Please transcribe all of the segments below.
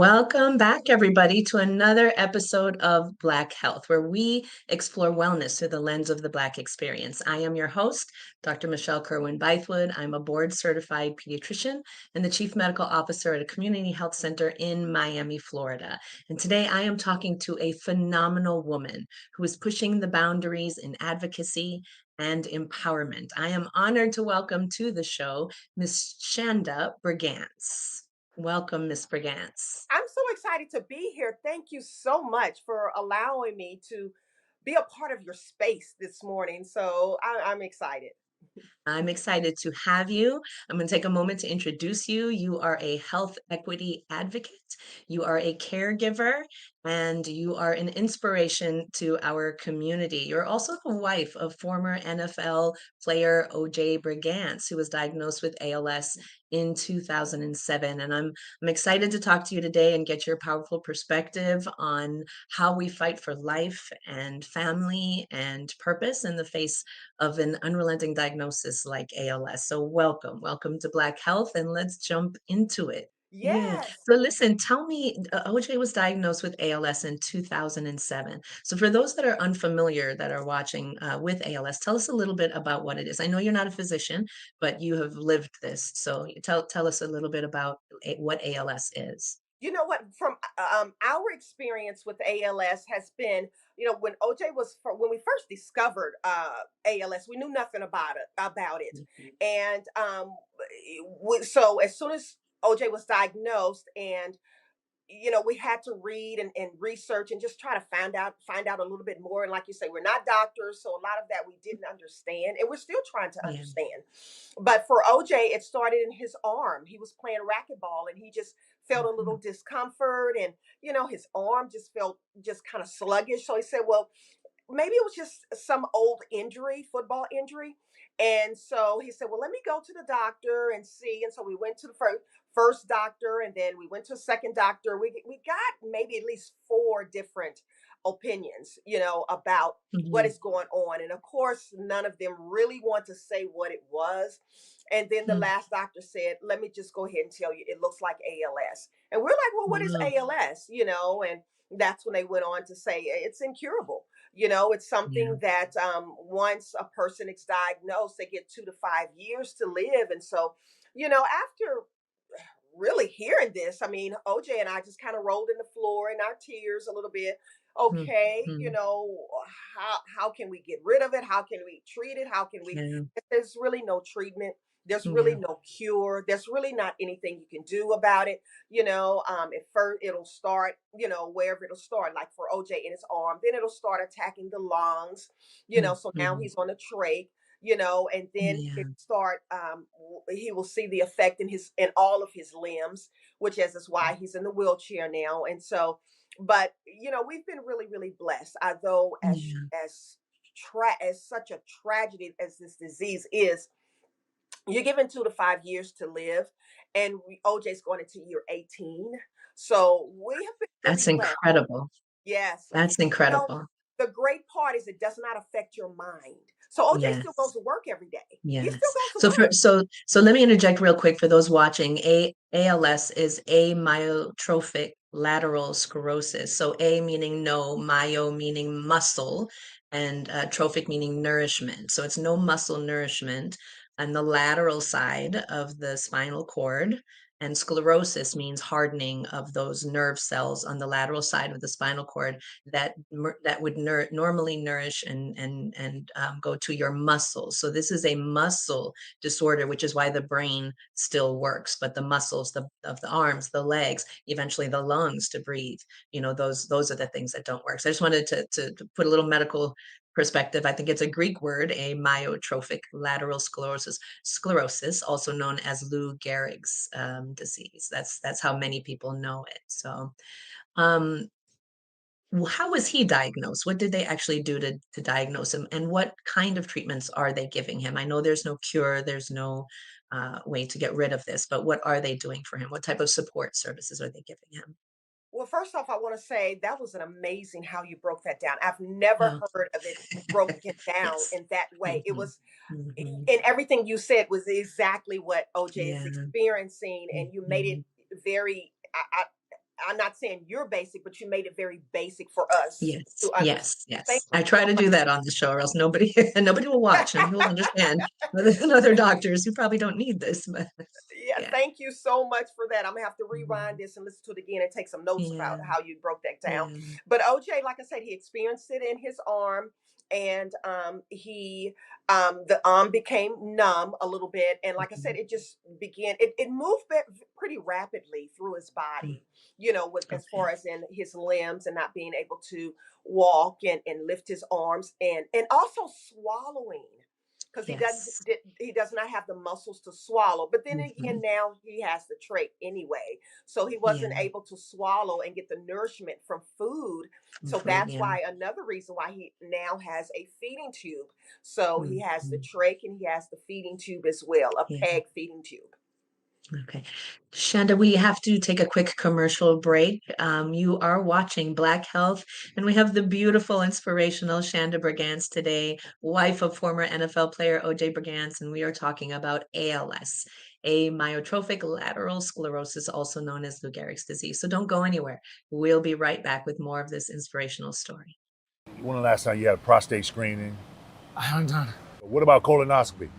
Welcome back, everybody, to another episode of Black Health, where we explore wellness through the lens of the Black experience. I am your host, Dr. Michelle Kirwan Bythwood. I'm a board certified pediatrician and the chief medical officer at a community health center in Miami, Florida. And today I am talking to a phenomenal woman who is pushing the boundaries in advocacy and empowerment. I am honored to welcome to the show Miss Chanda Brigance. Welcome, Miss Brigance. I'm so excited to be here. Thank you so much for allowing me to be a part of your space this morning. I'm excited. I'm excited to have you. I'm going to take a moment to introduce you. You are a health equity advocate, you are a caregiver, and you are an inspiration to our community. You're also the wife of former NFL player OJ Brigance, who was diagnosed with ALS in 2007. And I'm excited to talk to you today and get your powerful perspective on how we fight for life and family and purpose in the face of an unrelenting diagnosis like ALS. So welcome to Black Health, and let's jump into it. Yeah. Yes. So listen, tell me, OJ was diagnosed with ALS in 2007. So for those that are unfamiliar that are watching with ALS, tell us a little bit about what it is. I know you're not a physician, but you have lived this. So tell us a little bit about what ALS is. You know what? From our experience with ALS has been, when OJ when we first discovered ALS, we knew nothing about it, Mhm. and so as soon as OJ was diagnosed, and we had to read and research and just try to find out a little bit more. And like you say, we're not doctors, so a lot of that we didn't understand, and we're still trying to Yeah. understand. But for OJ, it started in his arm. He was playing racquetball, and he just felt a little Mhm. discomfort, and his arm just felt just kind of sluggish. So he said, well, maybe it was just some old injury, football injury. And so he said, well, let me go to the doctor and see. And so we went to the first doctor, and then we went to a second doctor. We got maybe at least four different opinions, about what Mhm. is going on. And of course, none of them really want to say what it was. And then the Mhm. last doctor said, let me just go ahead and tell you, it looks like ALS. And we're like, well, what is Wow. ALS? And that's when they went on to say it's incurable. It's Yeah. something that once a person is diagnosed, they get 2 to 5 years to live. And so, after really hearing this, I mean, OJ and I just kind of rolled in the floor in our tears a little bit. Okay, Mhm. how can we get rid of it? How can we treat it? How can we? Yeah. There's really no treatment. There's really Yeah. no cure. There's really not anything you can do about it. At first it'll start, wherever it'll start, like for OJ in his arm, then it'll start attacking the lungs. So now Mhm. he's on a trach, and then it Yeah. start he will see the effect in all of his limbs, which is why he's in the wheelchair now. And so, but we've been really, really blessed, although Yeah. as such a tragedy as this disease is, you're given 2 to 5 years to live, and OJ's going into year 18. So we have been really That's blessed. incredible. Yes. That's You know, incredible. the great part is it does not affect your mind. So OJ still goes Yes. to work every day. He still Yes. goes to So for work. so let me interject real quick for those watching. ALS is amyotrophic lateral sclerosis. So A meaning no, myo meaning muscle, and trophic meaning nourishment. So it's no muscle nourishment on the lateral side of the spinal cord. And sclerosis means hardening of those nerve cells on the lateral side of the spinal cord that would normally nourish and go to your muscles. So this is a muscle disorder, which is why the brain still works, but the muscles of the arms, the legs, eventually the lungs to breathe, those are the things that don't work. So I just wanted to put a little medical perspective. I think it's a Greek word, amyotrophic lateral sclerosis, also known as Lou Gehrig's disease. That's how many people know it. So um, how was he diagnosed? What did they actually do to diagnose him? And what kind of treatments are they giving him? I know there's no cure, there's no way to get rid of this, but what are they doing for him? What type of support services are they giving him? Well, first off, I want to say that was an amazing how you broke that down. I've never Oh, heard of it broken down yes. in that way. It Hmm. was, Hmm. and everything you said was exactly what OJ is Yeah. experiencing, and you made it Hmm. very. I'm not saying you're basic, but you made it very basic for us Yes, to understand. yes, Thank yes. you I try so to do that on the show, or else nobody nobody will watch, and you'll understand. Other than other doctors who probably don't need this, but Yeah, yeah. thank you so much for that. I'm gonna have to rewind Mhm. this and listen to it again and take some notes about Yeah, how you broke that down. yeah. But OJ, like I said, he experienced it in his arm, and the arm became numb a little bit, and like I said, Mhm, it just began. It moved pretty rapidly through his mm, body, with as far okay. as in his limbs and not being able to walk and lift his arms and also swallowing because Yes. he does not have the muscles to swallow. But then again, Mhm. now he has the trach anyway, so he Yeah, wasn't able to swallow and get the nourishment from food. from So food, that's yeah. why another reason why he now has a feeding tube. So he has the Mhm. trach and he has the feeding tube as well, a Yeah. peg feeding tube. Okay. Shanda, we have to take a quick commercial break. You are watching Black Health, and we have the beautiful, inspirational Shanda Brigance today, wife of former NFL player OJ Brigance, and we are talking about ALS, amyotrophic lateral sclerosis, also known as Lou Gehrig's disease. So don't go anywhere. We'll be right back with more of this inspirational story. When the last time you had a prostate screening? I haven't done. What about colonoscopy?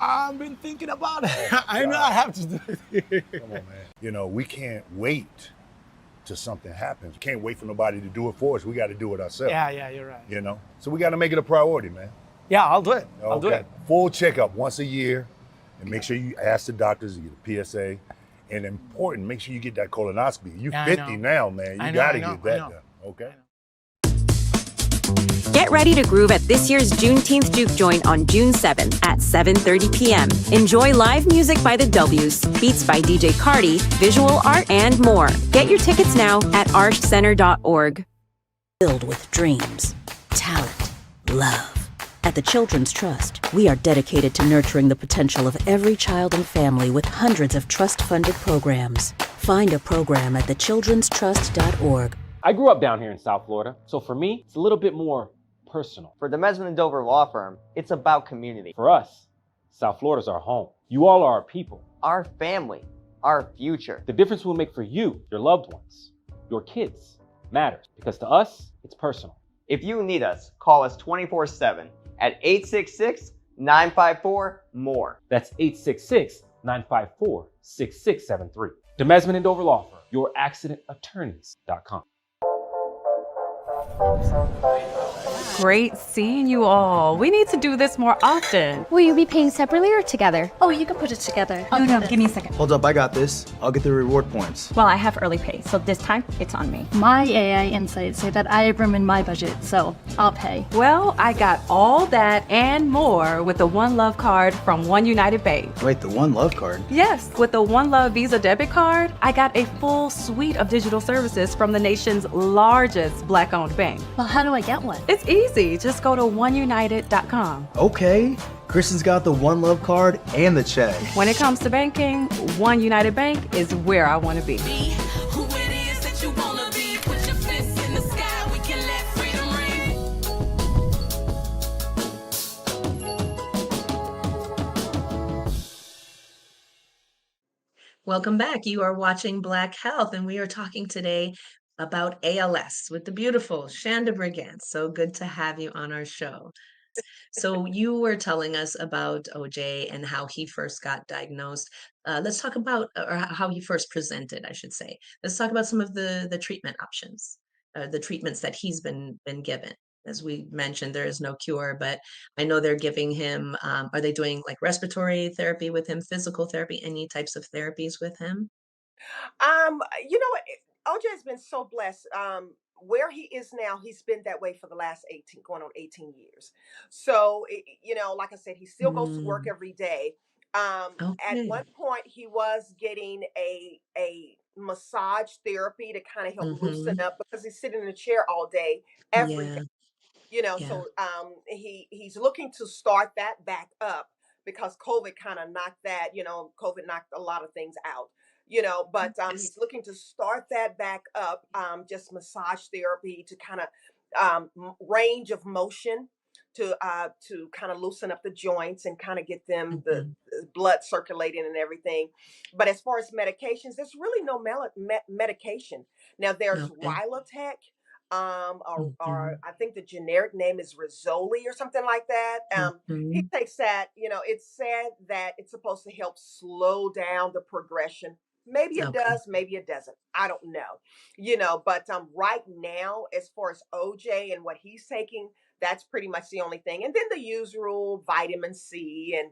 I've been thinking about it. Oh, I know God. I have to do it. Come on, man. We can't wait till something happens. We can't wait for nobody to do it for us. We got to do it ourselves. Yeah, you're right. So we got to make it a priority, man. Yeah, I'll do it. I'll do it. Full checkup once a year, and make sure you ask the doctors to get a PSA. And important, make sure you get that colonoscopy. You're Yeah, I 50 know. now, man. I You know, got I to know, get that I know. done. Okay. Get ready to groove at this year's Juneteenth Juke Joint on June 7th at 7:30 p.m. Enjoy live music by the W's, beats by DJ Cardi, visual art, and more. Get your tickets now at archcenter.org. Filled with dreams, talent, love. At the Children's Trust, we are dedicated to nurturing the potential of every child and family with hundreds of trust-funded programs. Find a program at thechildrenstrust.org. I grew up down here in South Florida, so for me, it's a little bit more personal. For the Mesman & Dover Law Firm, it's about community. For us, South Florida's our home. You all are our people. Our family, our future. The difference we'll make for you, your loved ones, your kids, matters. Because to us, it's personal. If you need us, call us 24/7 at 866-954-MORE. That's 866-954-6673. The Mesman & Dover Law Firm, youraccidentattorneys.com. Great seeing you all. We need to do this more often. Will you be paying separately or together? Oh, you can put it together. No, give me a second. Hold up, I got this. I'll get the reward points. Well, I have early pay, so this time it's on me. My AI insights say that I have room in my budget, so I'll pay. Well, I got all that and more with the One Love card from One United Bank. Wait, the One Love card? Yes, with the One Love Visa debit card, I got a full suite of digital services from the nation's largest Black-owned bank. Well, how do I get one? It's easy. Just go to oneunited.com. Okay. Kristen's got the One Love card and the check. When it comes to banking, One United Bank is where I want to be. Welcome back. You are watching Black Health, and we are talking today about ALS with the beautiful Chanda Brigance. So good to have you on our show. So you were telling us about OJ and how he first got diagnosed. Let's talk about, or how he first presented, I should say. Let's talk about some of the treatment options, the treatments that he's been given. As we mentioned, there is no cure, but I know they're giving him, are they doing like respiratory therapy with him, physical therapy, any types of therapies with him? You know what? OJ has been so blessed. Where he is now, he's been that way for the last 18, going on 18 years. So, like I said, he still goes to work Mm, every day. At one okay. point, he was getting a massage therapy to kind of help loosen Mm-hmm. up because he's sitting in a chair all day, every day. Yeah, yeah. So he's looking to start that back up because COVID kind of knocked that. COVID knocked a lot of things out. But Yes. he's looking to start that back up. Just massage therapy to kind of range of motion to kind of loosen up the joints and kind of get them Mhm. the blood circulating and everything. But as far as medications, there's really no medication. Now there's Okay. Rilotech, or Mhm. I think the generic name is Rizzoli or something like that. He Mhm. takes that. It's said that it's supposed to help slow down the progression. Maybe it Okay. does, maybe it doesn't. I don't know. But right now, as far as OJ and what he's taking, that's pretty much the only thing. And then the usual vitamin C and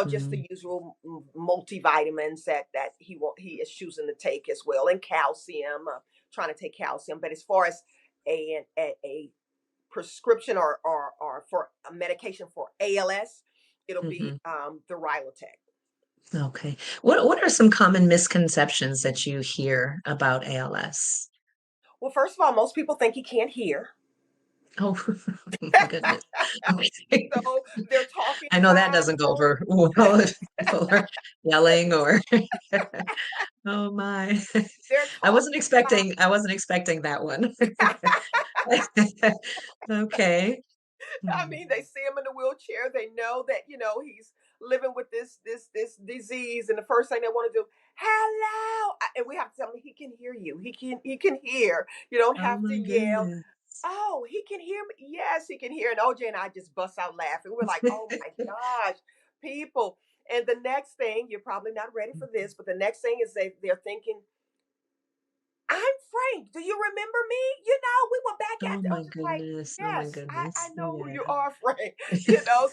just the Mhm. usual multivitamins that he is choosing to take as well, and calcium, trying to take calcium. But as far as a prescription or for a medication for ALS, it'll be Mhm. the Rilotech. Okay. What are some common misconceptions that you hear about ALS? Well, first of all, most people think he can't hear. Oh, my goodness. Okay. So they're talking I know that doesn't go loud. over well if people are yelling or oh my. They're I wasn't talking loud. expecting I wasn't expecting that one. Okay. I Hmm. mean, they see him in the wheelchair. They know that he's living with this disease, and the first thing they want to do, hello, and we have to tell him he can hear you. He can hear. You don't Oh have to my yell. goodness. Oh, he can hear me. Yes, he can hear. And OJ and I just bust out laughing. We're like, oh my gosh, people. And the next thing, you're probably not ready for this, but the next thing is they're thinking, I'm Frank. Do you remember me? We were back Oh at. I my was just like, goodness. Oh my yes, I goodness. know who you Yeah. are, Frank.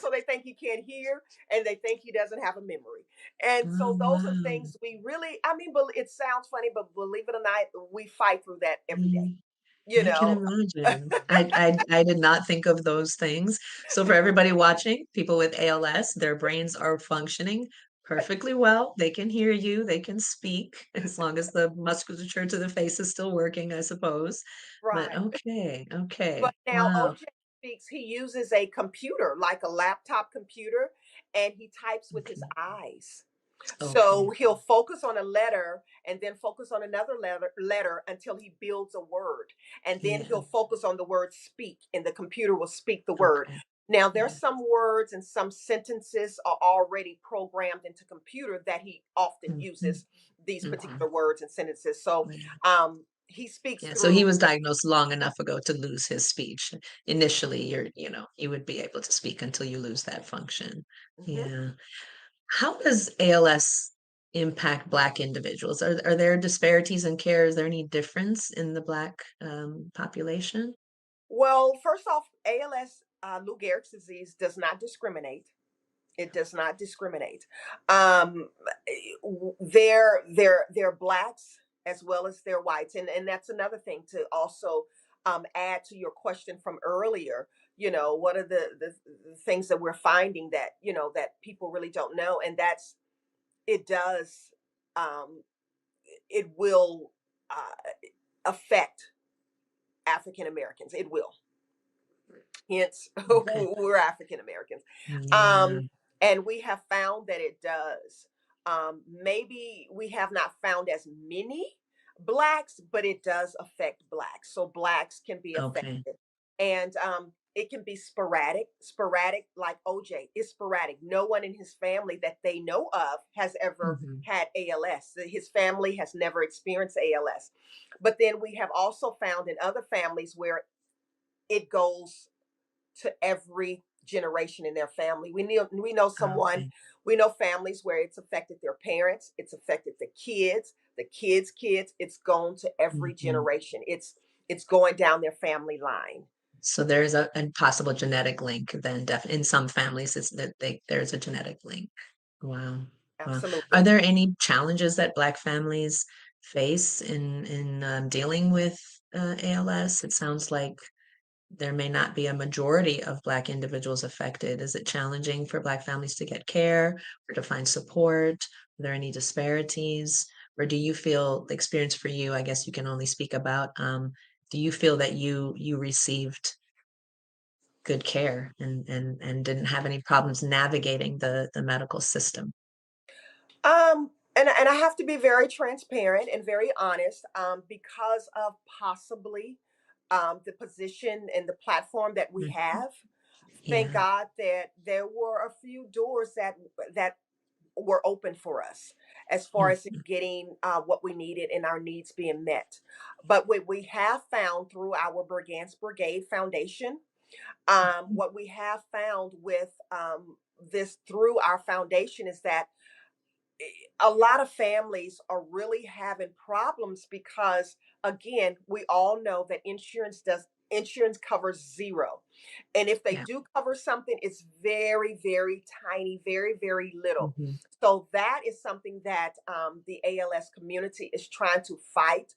So they think he can't hear, and they think he doesn't have a memory. And Oh so those are wow. things we really, I mean, but it sounds funny, but believe it or not, we fight through that every day. Mm, You I can know, imagine. I did not think of those things. So for everybody watching, people with ALS, their brains are functioning perfectly well. They can hear you, they can speak, as long as the musculature to the face is still working, I suppose. But right. okay, But okay. now Wow. OJ speaks, he uses a computer, like a laptop computer, and he types with his Okay. eyes. So Okay. he'll focus on a letter and then focus on another letter until he builds a word. And then Yeah. he'll focus on the word speak, and the computer will speak the word. Okay. Now, there's Yeah. some words and some sentences are already programmed into computer that he often Mhm. uses these Mhm. particular words and sentences. So Yeah. he speaks Yeah, so he through. was diagnosed long enough ago to lose his speech. Initially, you would be able to speak until you lose that function. Mhm. Yeah. How does ALS impact Black individuals? Are there disparities in care? Is there any difference in the Black population? Well, first off, ALS, Lou Gehrig's disease, does not discriminate. It does not discriminate. Um, they're blacks as well as they're whites, and that's another thing to also add to your question from earlier. What are the things that we're finding that that people really don't know, and that's it does um, it will affect African Americans. It will. Hence, Okay. we're African Americans. Yeah. Um, and we have found that it does. Maybe we have not found as many blacks, but it does affect blacks. So blacks can be Okay. affected. And it can be sporadic like OJ is sporadic. No one in his family that they know of has ever Mhm. had ALS. His family has never experienced ALS. But then we have also found in other families where it goes to every generation in their family. Okay. We know families where it's affected their parents, it's affected the kids' kids. It's gone to every Mhm. generation. It's going down their family line. So there's a possible genetic link then in some families it's that there's a genetic link. Wow. Wow. Are Absolutely. there any challenges that Black families face in dealing with ALS? It sounds like there may not be a majority of Black individuals affected. Is it challenging for Black families to get care or to find support? Are there any disparities? Or do you feel the experience for you, I guess you can only speak about, do you feel that you received good care and didn't have any problems navigating the medical system? And I have to be very transparent and very honest, because of possibly the position and the platform that we Mhm. have. Thank Yeah. God that there were a few doors that were open for us as far as Mhm. getting what we needed and our needs being met. But what we have found through our Brigance Brigade Foundation, what we have found with this through our foundation is that a lot of families are really having problems because again we all know that insurance covers zero, and if they Yeah. do cover something it's very very tiny, very very little. Mhm. So that is something that the ALS community is trying to fight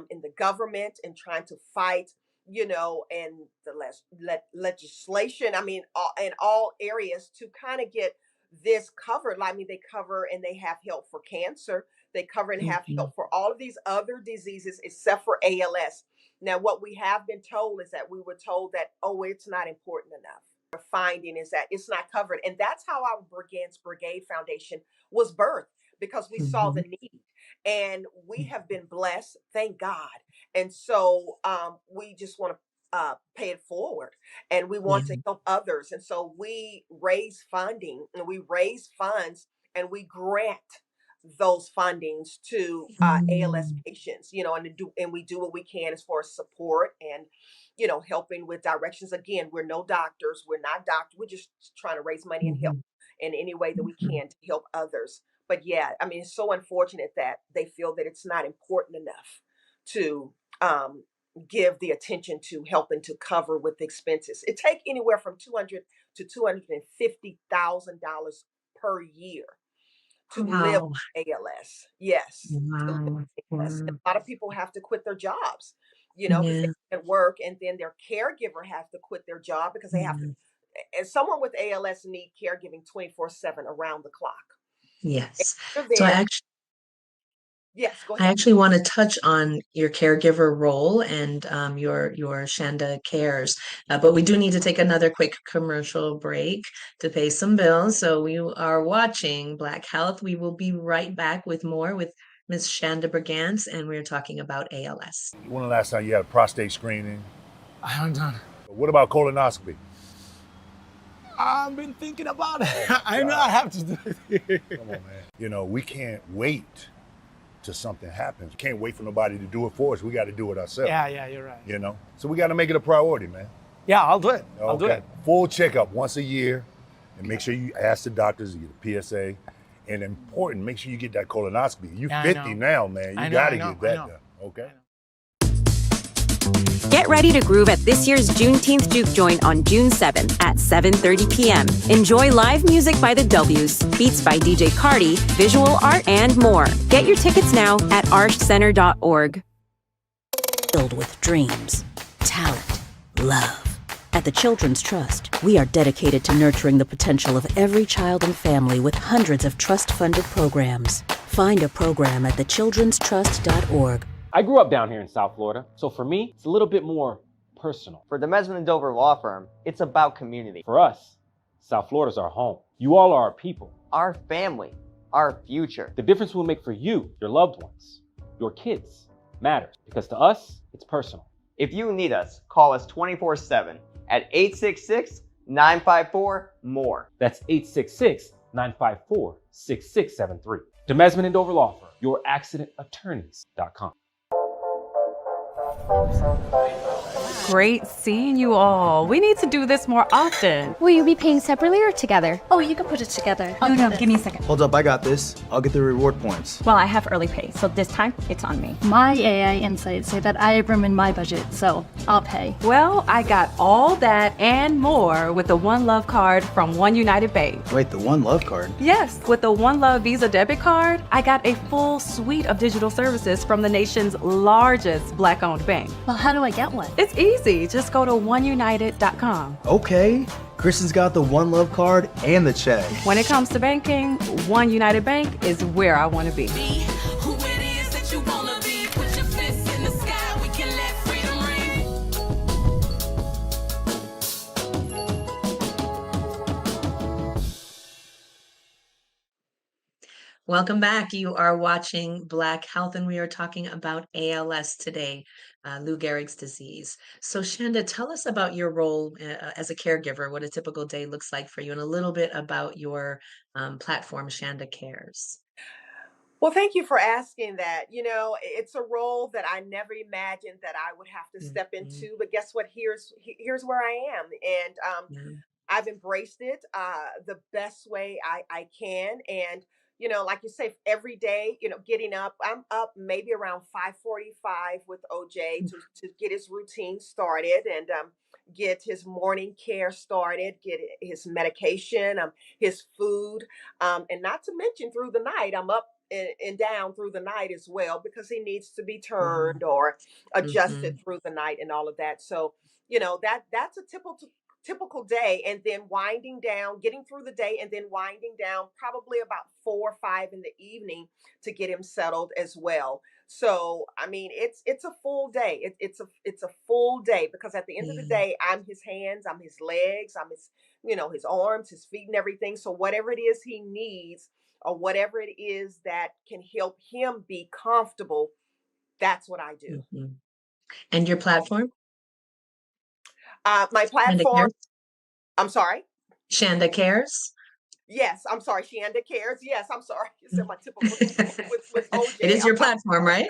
in the government and trying to fight, and the legislation, I mean in all areas to kind of get this covered. I mean, they cover and they have help for cancer. They cover and have Mhm. help for all of these other diseases except for ALS. Now, what we have been told is that we were told that, oh, it's not important enough. Our finding is that it's not covered. And that's how our Brigance Brigade Foundation was birthed, because we saw the Mhm. need and we have been blessed, thank God. And so we just want to pay it forward, and we want to Yeah. help others. And so we raise funding and we raise funds and we grant those fundings to ALS Mm. patients, and we do what we can as far as support and helping with directions. Again, we're no doctors, we're not doctors, we're just trying to raise money and help Mhm. in any way that we Mhm. can to help others. But yeah, I mean, it's so unfortunate that they feel that it's not important enough to give the attention to helping to cover with expenses. It take anywhere from 200 to $250,000 per year to live Wow. with ALS. Yes, to live Wow. with ALS. And Wow. a lot of people have to quit their jobs, because they Yeah. can't work, and then their caregiver has to quit their job because they have to. Yeah. And someone with ALS need caregiving 24/7 around the clock. And Yes. you're So there. Yes, go I ahead. actually want to touch on your caregiver role and your Shanda cares, but we do need to take another quick commercial break to pay some bills. So we are watching Black Health. We will be right back with more with Miss Shanda Brigance, and we're talking about ALS. When the last time you had a prostate screening? I haven't done What about colonoscopy? I've been thinking about it. I know God. I have to do it. Come on, man. We can't wait till something happens. We can't wait for nobody to do it for us. We got to do it ourselves. Yeah, you're right. So we got to make it a priority, man. Yeah, I'll do it. I'll do Okay. it. Full checkup once a year, and make sure you ask the doctors to get a PSA. And important, make sure you get that colonoscopy. You Yeah, I 50 know. now, man. I You know, got to I know, get that I know. done. Okay. Get ready to groove at this year's Juneteenth Juke Joint on June 7th at 7:30 p.m. Enjoy live music by the W's, beats by DJ Cardi, visual art, and more. Get your tickets now at archcenter.org. Filled with dreams, talent, love. At the Children's Trust, we are dedicated to nurturing the potential of every child and family with hundreds of trust-funded programs. Find a program at thechildrenstrust.org. I grew up down here in South Florida, so for me, it's a little bit more personal. For the Mesman and Dover Law Firm, it's about community. For us, South Florida's our home. You all are our people. Our family, our future. The difference we'll make for you, your loved ones, your kids, matters, because to us, it's personal. If you need us, call us 24/7 at 866-954-MORE. That's 866-954-6673. Demesman and Dover Law Firm, youraccidentattorneys.com. Great seeing you all. We need to do this more often. Will you be paying separately or together? Oh, you can put it together. No, give me a second. Hold up, I got this. I'll get the reward points. Well, I have early pay, so this time it's on me. My AI insights say that I have room in my budget, so I'll pay. Well, I got all that and more with the One Love card from One United Bank. Wait, the One Love card? Yes, with the One Love Visa debit card, I got a full suite of digital services from the nation's largest Black-owned bank. Well, how do I get one? It's easy. Just go to oneunited.com. Okay. Kristen's got the One Love card and the check. When it comes to banking, One United Bank is where I want to be. Welcome back. You are watching Black Health, and we are talking about ALS today, Lou Gehrig's disease. So, Shanda, tell us about your role as a caregiver, what a typical day looks like for you, and a little bit about your platform, Shanda Cares. Well, thank you for asking that. It's a role that I never imagined that I would have to step Mhm. into. But guess what? Here's where I am, and Yeah. I've embraced it the best way I can. And like you say, every day, getting up. I'm up maybe around 5:45 with OJ to get his routine started and get his morning care started, get his medication, his food, and not to mention through the night. I'm up and down through the night as well because he needs to be Wow. turned or adjusted Mhm. through the night and all of that. So that's a typical day, and then winding down, getting through the day, and then winding down probably about 4 or 5 in the evening to get him settled as well. So I mean, it's a full day. It's a full day because at the end of the Yeah. day, I'm his hands, I'm his legs, I'm his his arms, his feet, and everything. So whatever it is he needs, or whatever it is that can help him be comfortable, that's what I do. Mhm. And your platform, My Shanda platform. Cares? I'm sorry. Shanda Cares? Yes, I'm sorry. Shanda Cares. Yes, I'm sorry. You said my typical day with It OJ. is your platform, Sorry. right?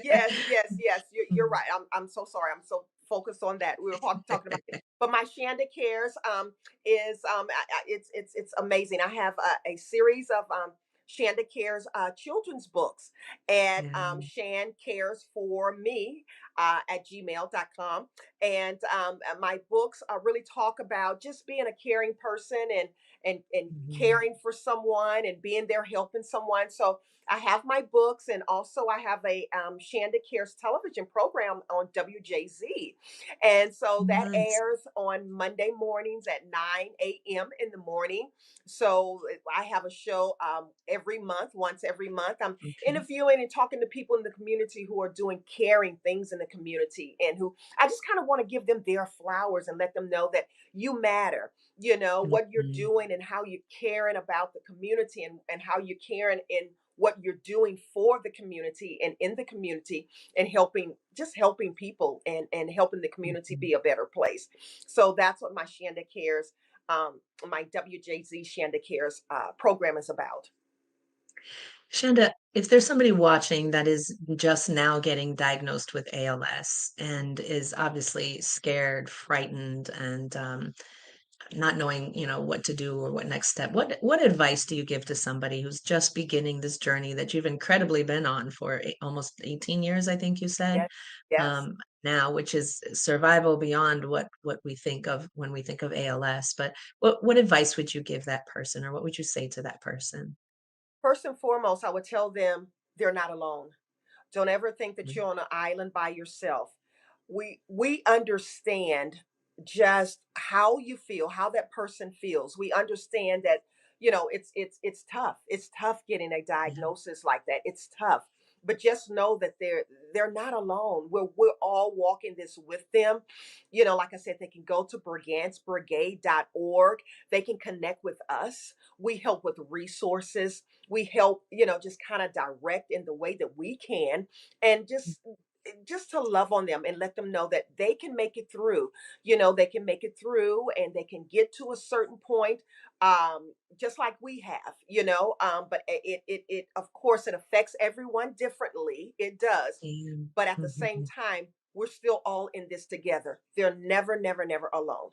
Yes, yes, yes. You're Mhm. right. I'm so sorry. I'm so focused on that. We were talking about it. But my Shanda Cares is it's amazing. I have a series of Shanda Cares children's books, and Yeah. Shan Cares for Me at gmail.com. And my books really talk about just being a caring person and Mhm. caring for someone and being there helping someone. So I have my books, and also I have a Shanda Cares television program on WJZ. And so that Nice. airs on Monday mornings at 9 a.m. in the morning. So I have a show every month, once every month. I'm Okay. interviewing and talking to people in the community who are doing caring things in the community, and who I just kind of want to give them their flowers and let them know that you matter. What you're Mhm. doing and how you're caring about the community, and how you're caring in what you're doing for the community and in the community, and helping people and helping the community Mhm. be a better place. So that's what my Shanda Cares, my WJZ Shanda Cares program is about. Shanda, if there's somebody watching that is just now getting diagnosed with ALS and is obviously scared, frightened, and not knowing, what to do or what next step, what advice do you give to somebody who's just beginning this journey that you've incredibly been on for almost 18 years, I think you said, Yes, yes. um, now, which is survival beyond what we think of when we think of ALS. But what advice would you give that person, or what would you say to that person? First and foremost, I would tell them they're not alone. Don't ever think that Mm. you're on an island by yourself. We understand just how you feel, how that person feels. We understand that, it's tough. It's tough getting a Yeah. diagnosis like that. It's tough. But just know that they're not alone. We're all walking this with them. Like I said, they can go to brigancebrigade.org. They can connect with us. We help with resources. We help, just kind of direct in the way that we can, and just to love on them and let them know that they can make it through. They can make it through, and they can get to a certain point, just like we have. But it of course it affects everyone differently. It does. Yeah. But at the same Mhm. time, we're still all in this together. They're never, never, never alone.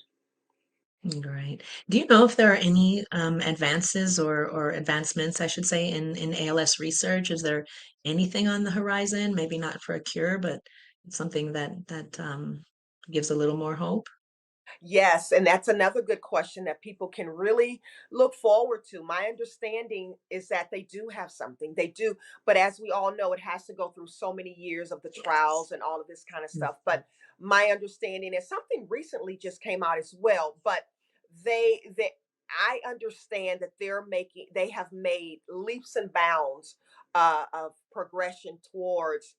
Right. Do you know if there are any advances or advancements, I should say, in ALS research? Is there anything on the horizon? Maybe not for a cure, but something that gives a little more hope? Yes, and that's another good question that people can really look forward to. My understanding is that they do have something. They do, but as we all know, it has to go through so many years of the Yes. trials and all of this kind of stuff. Mhm. But my understanding is something recently just came out as well, but they I understand that they have made leaps and bounds of progression towards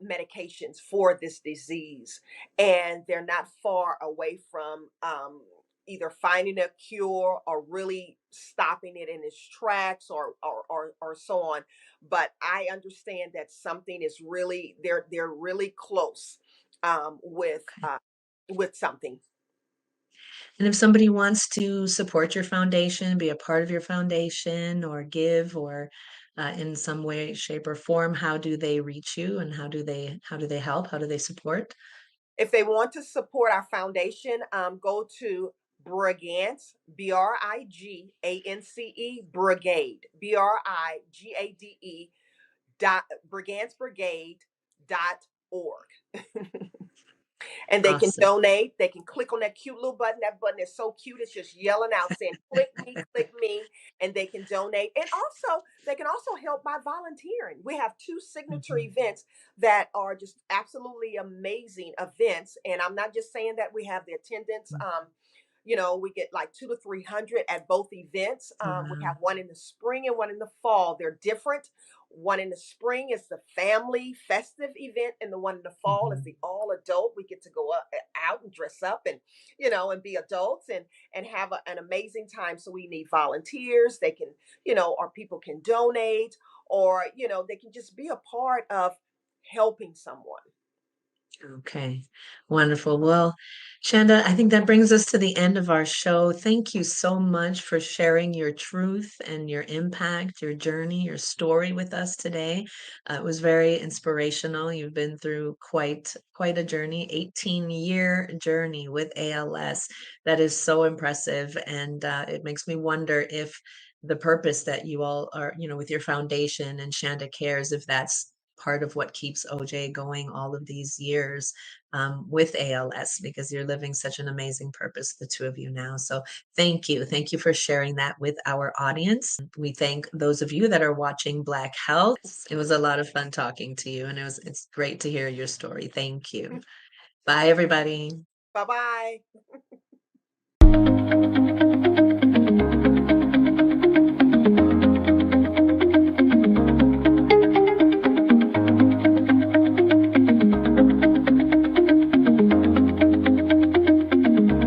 medications for this disease, and they're not far away from either finding a cure or really stopping it in its tracks, or so on. But I understand that something is really, they're really close, Okay. with something. And if somebody wants to support your foundation, be a part of your foundation, or give, or in some way, shape, or form, how do they reach you, and how do they help? How do they support? If they want to support our foundation, go to Brigance, Brigance, Brigade, dot brigancebrigade.org. And they can Awesome. donate. They can click on that cute little button. That button is so cute. It's just yelling out saying, click me, and they can donate. And also, they can also help by volunteering. We have two signature Mhm. events that are just absolutely amazing events. And I'm not just saying that we have the attendance. We get like 200 to 300 at both events. We Wow. have one in the spring and one in the fall. They're different. One in the spring is the family festive event, and the one in the fall is Mhm. the all adult. We get to go out and dress up, and and be adults, and have an amazing time. So we need volunteers. They can, or people can donate, or they can just be a part of helping someone. Okay, wonderful. Well, Chanda, I think that brings us to the end of our show. Thank you so much for sharing your truth and your impact, your journey, your story with us today. It was very inspirational. You've been through quite a journey, 18-year journey with ALS. That is so impressive, and it makes me wonder if the purpose that you all are, with your foundation and Shanda Cares, if that's part of what keeps OJ going all of these years with ALS, because you're living such an amazing purpose, the two of you now. So thank you. Thank you for sharing that with our audience. We thank those of you that are watching Black Health. It was a lot of fun talking to you, and it's great to hear your story. Thank you. Bye, everybody. Bye bye.